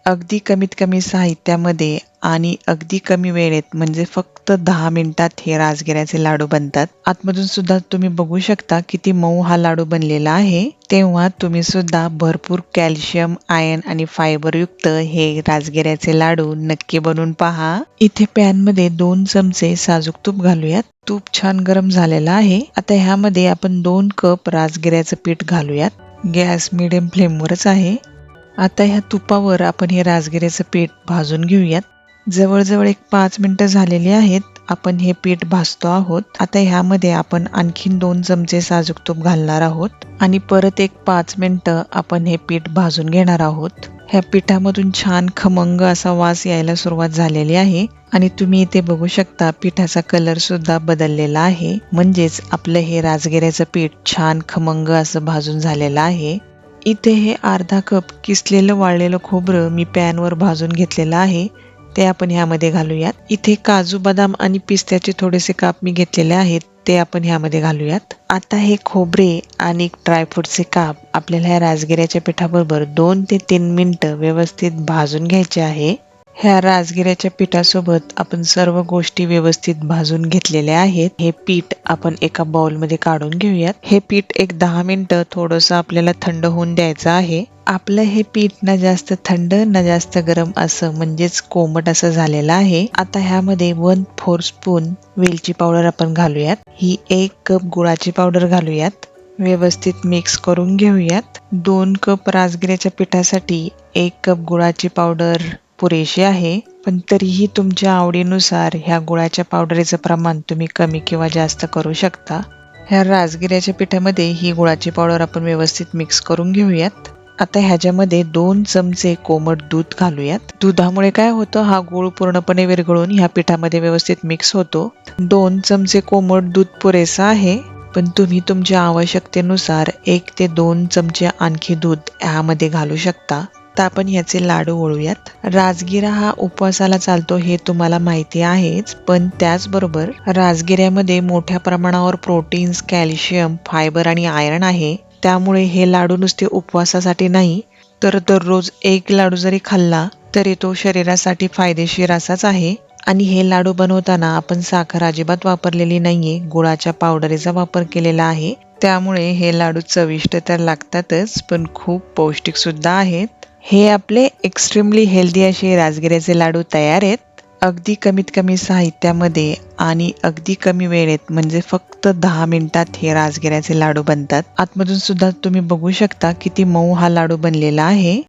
अगदी कमीत कमी साहित्यामध्ये आणि अगदी कमी वेळेत म्हणजे फक्त 10 मिनिटात हे राजगिऱ्याचे लाडू बनतात. आतमधून सुद्धा तुम्ही बघू शकता किती मऊ हा लाडू बनलेला आहे. तेव्हा तुम्ही सुद्धा भरपूर कॅल्शियम, आयर्न आणि फायबर युक्त हे राजगिऱ्याचे लाडू नक्की बनवून पहा. इथे पॅन मध्ये 2 चमचे साजूक तूप घालूयात. तूप छान गरम झालेलं आहे. आता ह्यामध्ये आपण 2 कप राजगिऱ्याचं पीठ घालूयात. गॅस मीडियम फ्लेमवरच आहे. आता ह्या तुपावर आपण हे राजगिऱ्याचं पीठ भाजून घेऊयात. जवळजवळ एक 5 मिनिटं झालेली आहेत. आपण हे पीठ भाजतो आहोत. आता ह्यामध्ये आपण आणखीन 2 चमचे साजूक तूप घालणार आहोत आणि परत एक 5 मिनिटं आपण हे पीठ भाजून घेणार आहोत. ह्या पिठामधून छान खमंग असा वास यायला सुरुवात झालेली आहे आणि तुम्ही इथे बघू शकता पिठाचा कलर सुद्धा बदललेला आहे. म्हणजेच आपलं हे राजगिऱ्याचं पीठ छान खमंग असं भाजून झालेलं आहे. इथे हे अर्धा कप किसलेलं वाळलेलं खोबरं मी पॅनवर भाजून घेतलेलं आहे. ते आपण ह्यामध्ये घालूयात. इथे काजू, बदाम आणि पिस्त्याचे थोडेसे काप मी घेतलेले आहेत. ते आपण ह्यामध्ये घालूयात. आता हे खोबरे आणि ड्रायफ्रूटचे काप आपल्याला ह्या राजगिऱ्याच्या पिठाबरोबर 2 ते 3 मिनिटं व्यवस्थित भाजून घ्यायचे आहे. ह्या राजगिऱ्याच्या पिठासोबत आपण सर्व गोष्टी व्यवस्थित भाजून घेतलेल्या आहेत. हे पीठ आपण एका बाउलमध्ये काढून घेऊयात. हे पीठ एक 10 मिनिटं थोडंसं आपल्याला थंड होऊन द्यायचं आहे. आपलं हे पीठ ना जास्त थंड ना जास्त गरम असं म्हणजेच कोमट असं झालेलं आहे. आता ह्यामध्ये 1/4 स्पून वेलची पावडर आपण घालूयात. ही 1 कप गुळाची पावडर घालूयात. व्यवस्थित मिक्स करून घेऊयात. 2 कप राजगिऱ्याच्या पिठासाठी 1 कप गुळाची पावडर पुरेशी आहे. पण तरीही तुमच्या आवडीनुसार ह्या गुळाच्या पावडरीचं प्रमाण तुम्ही कमी किंवा जास्त करू शकता. ह्या राजगिऱ्याच्या पिठामध्ये ही गुळाची पावडर आपण व्यवस्थित मिक्स करून घेऊयात. आता ह्याच्यामध्ये 2 चमचे कोमट दूध घालूयात. दुधामुळे काय होतं, हा गूळ पूर्णपणे विरघळून ह्या पिठामध्ये व्यवस्थित मिक्स होतो. 2 चमचे कोमट दूध पुरेसा आहे. पण तुम्ही तुमच्या आवश्यकतेनुसार 1 ते 2 चमचे आणखी दूध ह्यामध्ये घालू शकता. आता आपण ह्याचे लाडू वळूयात. राजगिरा हा उपवासाला चालतो हे तुम्हाला माहिती आहेच, पण त्याचबरोबर राजगिऱ्यामध्ये मोठ्या प्रमाणावर प्रोटीन्स, कॅल्शियम, फायबर आणि आयर्न आहे. त्यामुळे हे लाडू नुसते उपवासासाठी नाही तर दररोज 1 लाडू जरी खाल्ला तरी तो शरीरासाठी फायदेशीर असाच आहे. आणि हे लाडू बनवताना आपण साखर अजिबात वापरलेली नाहीये, गुळाच्या पावडरीचा वापर केलेला आहे. त्यामुळे हे लाडू चविष्ट तर लागतातच पण खूप पौष्टिक सुद्धा आहेत. हे आपले एक्स्ट्रीमली हेल्दी असे राजगिऱ्याचे लाडू तयार आहेत. अगदी कमीत कमी साहित्यामध्ये आणि अगदी कमी वेळेत म्हणजे फक्त 10 मिनिटात हे राजगिऱ्याचे लाडू बनतात. आतमधून सुद्धा तुम्ही बघू शकता किती मऊ हा लाडू बनलेला आहे.